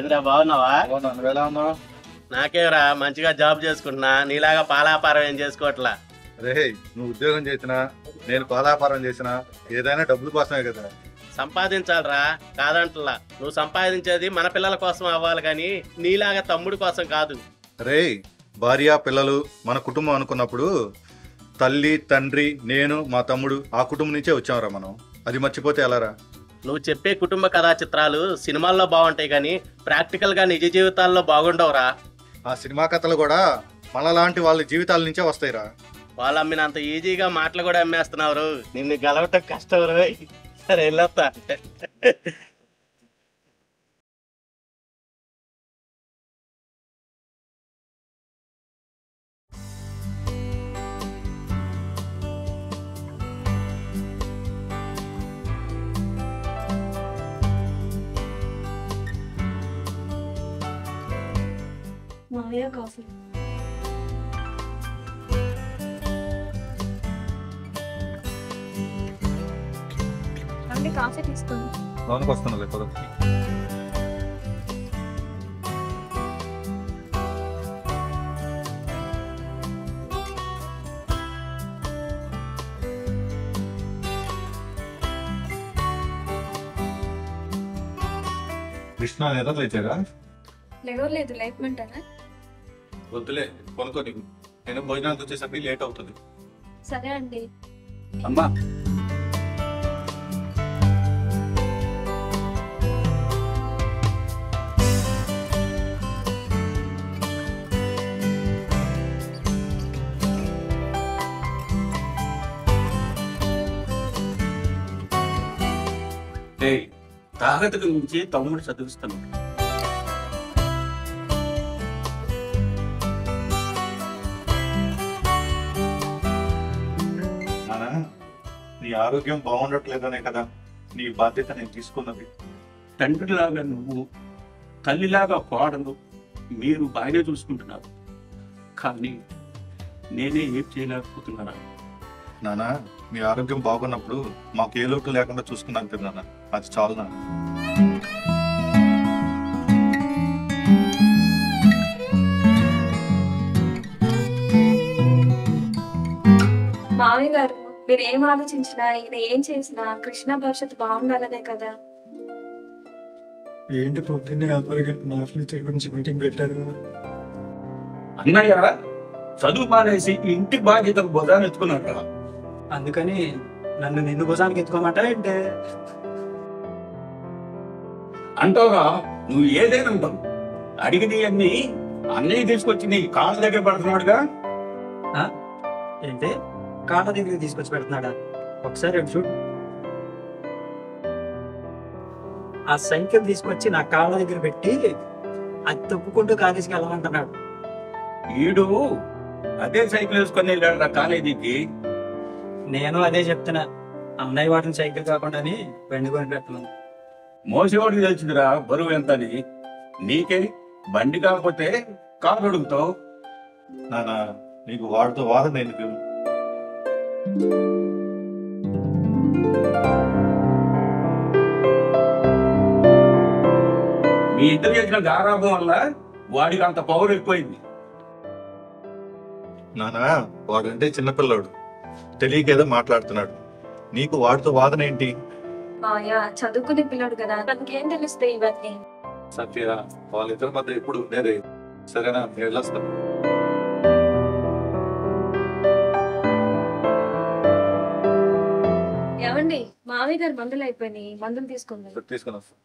ఏంద్రా బాగున్నావా? ఎలా ఉన్నావు? నాకేరా మంచిగా జాబ్ చేసుకుంటున్నా, నీలాగా పాలాపారం ఏం చేసుకోవట్లా. రే, నువ్వు ఉద్యోగం చేసినా నేను పాలాపారం చేసినా ఏదైనా డబ్బుల కోసమే కదా. సంపాదించాలరా, కాదంటలా. నువ్వు సంపాదించేది మన పిల్లల కోసం అవ్వాలి కానీ నీలాగా తమ్ముడి కోసం కాదు. రే, భార్య పిల్లలు మన కుటుంబం అనుకున్నప్పుడు తల్లి తండ్రి నేను మా తమ్ముడు ఆ కుటుంబం నుంచే వచ్చాంరా మనం. అది మర్చిపోతే ఎలారా? నువ్వు చెప్పే కుటుంబ కథా చిత్రాలు సినిమాల్లో బాగుంటాయి కానీ ప్రాక్టికల్ గా నిజ జీవితాల్లో బాగుండవురా. ఆ సినిమా కథలు కూడా మనలాంటి వాళ్ళ జీవితాల నుంచే వస్తాయిరా. వాళ్ళు అమ్మినంత ఈజీగా మాటలు కూడా అమ్మేస్తున్నారు. నిన్ను గెలవటం కష్టం రోయ్. సరే వెళ్ళొస్తా. మామయ్య కాఫీ. అంటే కాఫీ తీసుకోండి. లోనికి వస్తున్నా లేకపోతే కృష్ణ నిద్ర లేచారా? లేవలేదు, లేపమంటారా? వద్దులే, కొనుక్కొని నేను భోజనానికి వచ్చేసరికి లేట్ అవుతుంది. సరే అండి. అమ్మా, తరగతికి మించి తమ్ముడు చదివిస్తాను. నానా, నీ ఆరోగ్యం బాగుండట్లేదనే కదా నీ బాధ్యత నేను తీసుకున్నది. తండ్రిలాగా నువ్వు, తల్లిలాగా కోడలు, మీరు బాగానే చూసుకుంటున్నారు. కానీ నేనే ఏం చేయలేకపోతున్నాను. నానా, మీ ఆరోగ్యం బాగున్నప్పుడు మాకు ఏ లోటు లేకుండా చూసుకున్నాను కదా నాన్న, అది చాలు నాన్న. మామయ్య గారు, మీరు ఏం ఆలోచించినా ఈయన ఏం చేసినా కృష్ణ భవిష్యత్తు బాగుండాలనే కదా. ఏంటి పొద్దున్నే ఆఫీస్ గురించి మీటింగ్ పెట్టారు? అన్నయ్య చదువు మానేసి ఇంటి బాధ్యతకు బుధాన్ని ఎత్తుకున్నాడు. అందుకని నన్ను నిన్ను భుజానికి ఎత్తుకోమంటా ఏంటే? అంటావుగా, నువ్వు ఏదైనా ఉంటావు. అడిగిన అన్ని అన్నయ్య తీసుకొచ్చి నీ కాళ్ళ దగ్గర పడుతున్నాడుగా. ఏంటి కాళ్ళ దగ్గరికి తీసుకొచ్చి పెడుతున్నాడా? ఒకసారి అటు చూడు. ఆ సైకిల్ తీసుకొచ్చి నా కాళ్ళ దగ్గర పెట్టి అది తొప్పుకుంటూ కాలేజీకి వెళ్ళమంటున్నాడు. ఈడు అదే సైకిల్ వేసుకొని వెళ్ళాడు కాలేజీకి. నేను అదే చెప్తున్నా, అన్నయ్య వాటిని సైకిల్ కాకుండా బండి కొని పెట్టమని. మోసేవాడికి తెలిసిందిరా బరువు ఎంత అని. నీకే బండి కాకపోతే కారు అడుగుతావు. నానా, నీకు వాడితో వాదన ఎందుకు? మీ ఇద్దరు చేసిన గారాభం వల్ల వాడికి అంత పవర్ ఎక్కువైంది. నానా, వాడంటే చిన్నపిల్లాడు, తెలియకేదో మాట్లాడుతున్నాడు. నీకు వాడితో వాదన ఏంటి? మామయ్య చదువుకునే పిల్లడు కదా, తనకేం తెలుస్తాయి ఇవన్నీ. సత్య, వాళ్ళిద్దరి మధ్య ఎప్పుడు ఉండేది. సరేనా, నేను వెళ్ళొస్తాను. ఏమండి, మామయ్య గారు మందులు అయిపోయినాయి, మందులు తీసుకుందాం. తీసుకుని వస్తాను.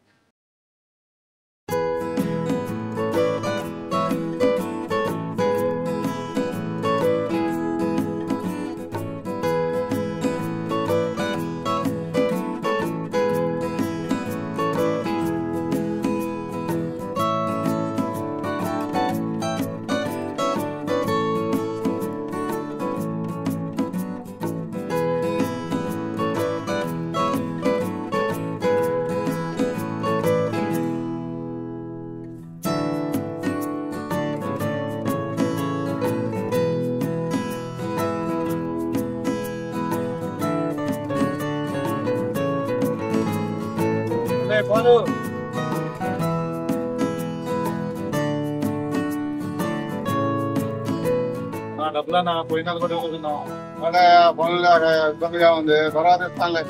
డబ్బులు నా పోయిన కూడా చదువుతున్నాం మళ్ళీ పనులు ఇబ్బందిగా ఉంది తర్వాత ఇస్తానులే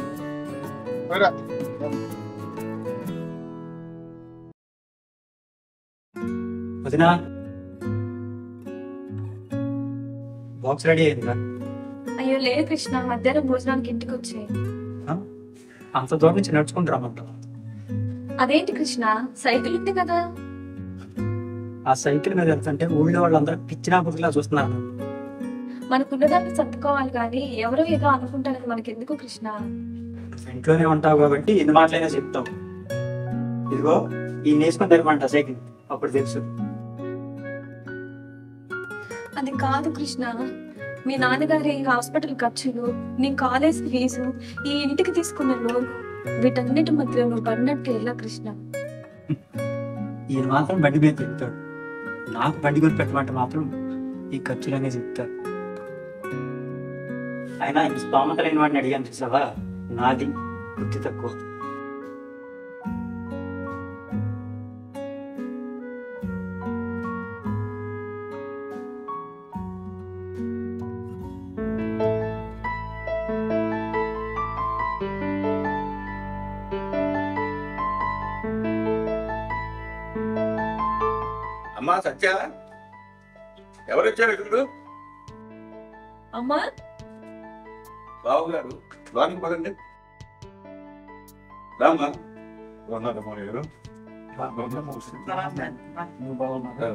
పోయిరా. వదినా బాక్స్ రెడీ అయిందా? అయ్యో లేదు కృష్ణ, మధ్యాహ్నం భోజనానికి ఇంటికి వచ్చాయి. అంత దూరం నుంచి నడుచుకుంటూ రమ్మంటా. అదేంటి కృష్ణ, సైకిల్ ఉంది కదా. ఆ సైకిల్ మీద వెళ్తుంటే ఊళ్ళో వాళ్ళందరూ పిచ్చినా పుట్టిలా చూస్తున్నారు. మనకున్నదాన్ని సర్దుకోవాలి కానీ ఎవరో ఏదో అనుకుంటారని మనకెందుకు కృష్ణ. ఇంట్లోనే ఉంటావు కాబట్టి ఎన్ని మాటలైనా చెప్తావు. ఇదిగో ఈ నేసుకొని తెరమంట సైకిల్, అప్పుడు తెలుసు. అది కాదు కృష్ణ, మీ నాన్నగారి హాస్పిటల్ ఖర్చులు, నీ కాలేజ్ ఫీజు, ఈ ఇంటికి తీసుకున్న లోన్, వీటన్నిటి మధ్య నువ్వు పడినట్టు ఎలా కృష్ణ? ఈయన మాత్రం బండి మీద చెప్తాడు, నాకు బండి కొని పెట్టమంటే మాత్రం ఈ ఖర్చులనే చెప్తారు. అయినా ఈ స్తోమత లేని వాడిని అడిగాను చూసావా, నాది బుద్ధి తక్కువ. అమ్మా సత్య, ఎవరు వచ్చారు ఇప్పుడు? అమ్మా బాబు గారు లోనికి పదండి. రామ్మా. ఉన్నారమ్మా గారు. నువ్వు బాగున్నారా?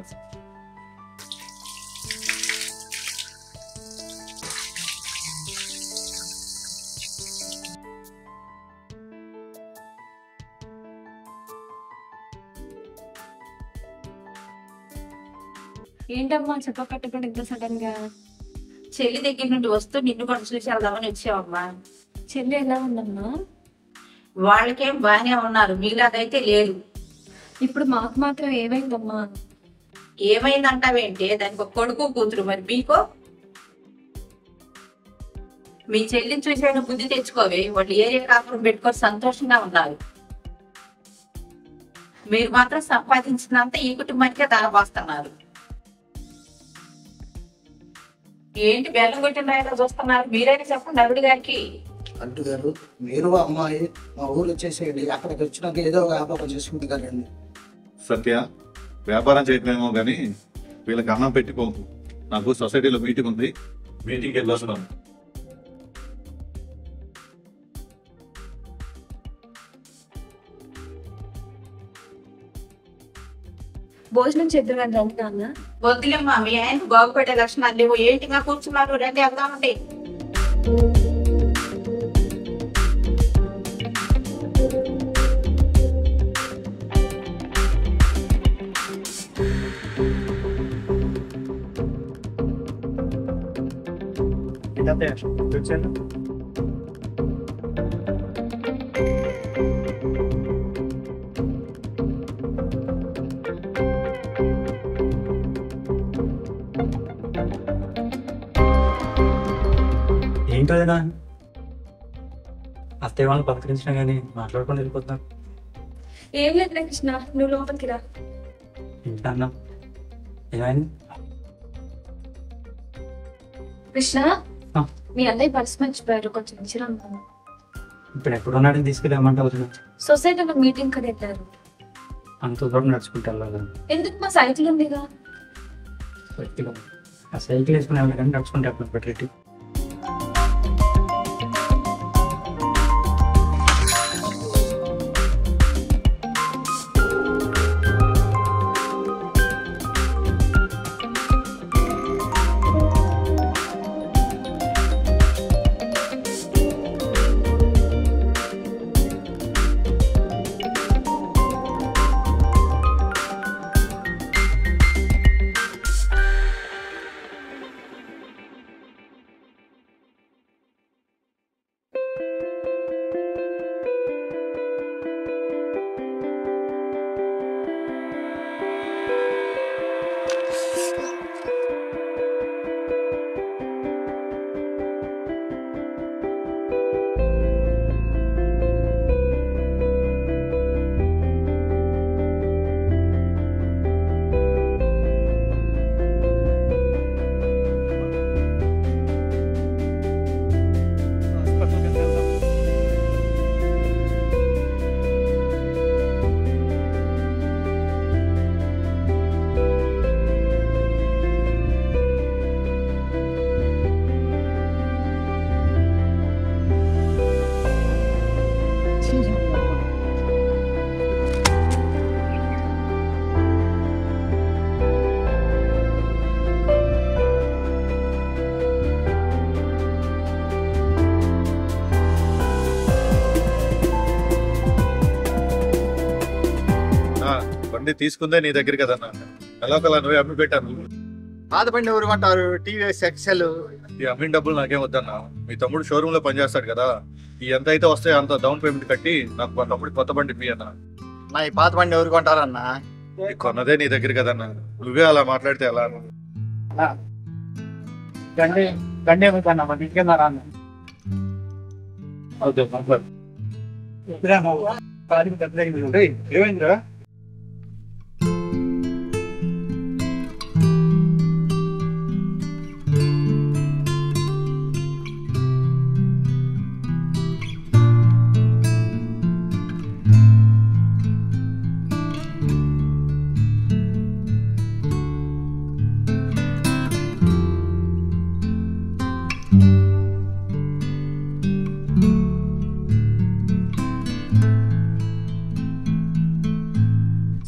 ఏంటమ్మా చెప్పకట్టుకుని ఇంత సడన్ గా? చెల్లి దగ్గర నుండి వస్తూ నిన్ను కూడా చూసి వెళ్దామని వచ్చావమ్మా. చెల్లి ఎలా ఉందమ్మా? వాళ్ళకేం బాగానే ఉన్నారు, మీలాగైతే లేదు. ఇప్పుడు మాకు మాత్రం ఏమైందమ్మా? ఏమైందంటావేంటే, దానికి ఒక కొడుకు కూతురు, మరి మీకో? మీ చెల్లిని చూసేనా బుద్ధి తెచ్చుకోవే. వాళ్ళు ఏరియా కాపురం పెట్టుకొని సంతోషంగా ఉన్నారు. మీరు మాత్రం సంపాదించినంత ఈ కుటుంబానికే ధరపోస్తున్నారు. ఏంటి బెల్లం కొట్టిన రాయిలా చూస్తున్నారు? మీరైనా చెప్పండి అల్లుడి గారికి. అంటు గారు, మీరు అమ్మాయి మా ఊరు వచ్చేసేయండి, అక్కడికి వచ్చినాక ఏదో వ్యాపారం చేసుకుంది కదండి. సత్య, వ్యాపారం చేయటమేమో కానీ వీళ్ళకి అన్నం పెట్టిపోకు. నాకు సొసైటీలో మీటింగ్ ఉంది, మీటింగ్కి వెళ్ళొస్తున్నాను. భోజనం చేద్దాం రండి నాన్న. వద్దులేమ్మా, మీ ఆయన బాగుపడే లక్షణాలు లేవు. ఏంటిగా కూర్చున్నారు? రండి వెళ్దామండి. వచ్చాను. ఏంటో అత్తయ్య వాళ్ళని పలకరించినా కానీ మాట్లాడుకొని వెళ్ళిపోతున్నాం. ఏం లేదు కృష్ణ, నువ్వు లోపలికి రా. ఇంట్లో అన్నా ఏమైంది? కృష్ణ, మీ అన్నయ్య పర్స్ మర్చిపోయారు, కొంచెం ఇచ్చిరమ్మా. ఇప్పుడు ఎప్పుడు ఉన్నాడని తీసుకెళ్ళమంటావు? సొసైటీలో మీటింగ్ కదా వెళ్ళారు. అంత దూరం నడుచుకుంటూ వెళ్ళాలి. ఎందుకు, మా సైకిల్ ఉందిగా. ఆ సైకిల్ వేసుకుని వెళ్ళాలి కానీ నడుచుకుంటే అప్పుడు పెట్టేటి. బండి తీసుకుందే నీ దగ్గర కదన్నా, ఎలాగోలా నువ్వే అమ్మి పెట్టాను. పాత బండి ఎవరు కొంటారు? టీవీఎస్ ఎక్సెల్. ఈ అమ్మిన డబ్బులు నాకేం వద్దన్నా. మీ తమ్ముడు షోరూమ్ లో పనిచేస్తాడు కదా, ఈ ఎంత అయితే వస్తాయో అంత డౌన్ పేమెంట్ కట్టి నాకు మా తమ్ముడు కొత్త బండి ఇప్పి అన్న. నా ఈ పాత బండి ఎవరు కొంటారన్నా? ఈ కొన్నదే నీ దగ్గర కదన్నా, నువ్వే అలా మాట్లాడితే ఎలా? గండి గండి ఏమవుతాను మన ఇంటికి రాను. ఏమైందిరా?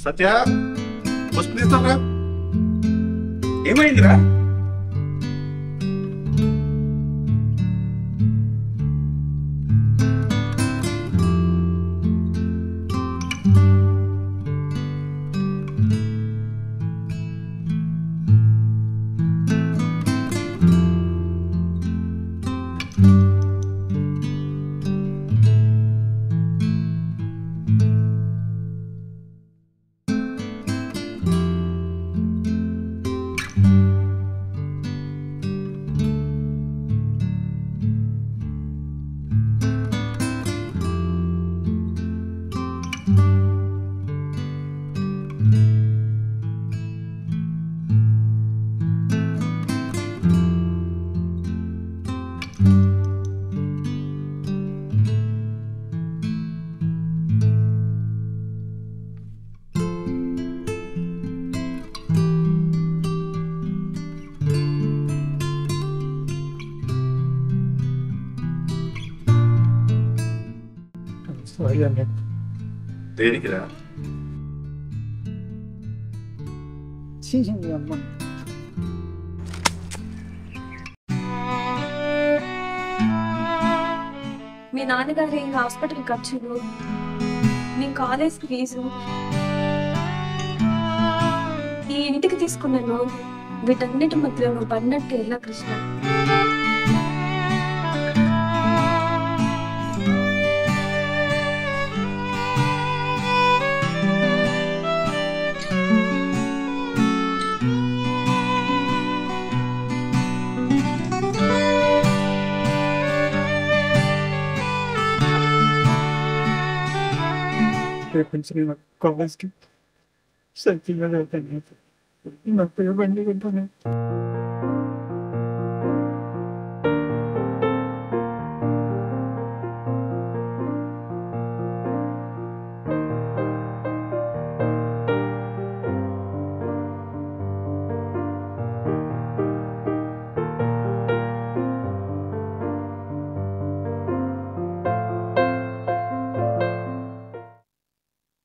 సత్య పసుపు తీస్తారా? ఏమైందిరా? దేనికిరా? అమ్మ మీ నాన్నగారి హాస్పిటల్ ఖర్చులు, నీ కాలేజ్ ఫీజు, ఈ ఇంటికి తీసుకున్న లోన్, వీటన్నిటి మధ్యలో నువ్వు పడినట్టు ఎలా కృష్ణ? కొంచెం కాలేజ్కి సైకిల్గా వెళ్తాను. నాకు బండి కొంటాను.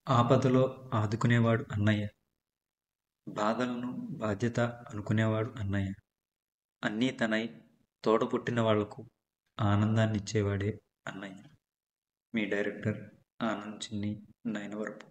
ఆపదలో ఆదుకునేవాడు అన్నయ్య, బాధలను బాధ్యత అనుకునేవాడు అన్నయ్య, అన్నీ తనై తోడ పుట్టిన వాళ్లకు ఆనందాన్ని ఇచ్చేవాడే అన్నయ్య. మీ డైరెక్టర్ ఆనంద్ చిన్ని, నయనవరపు.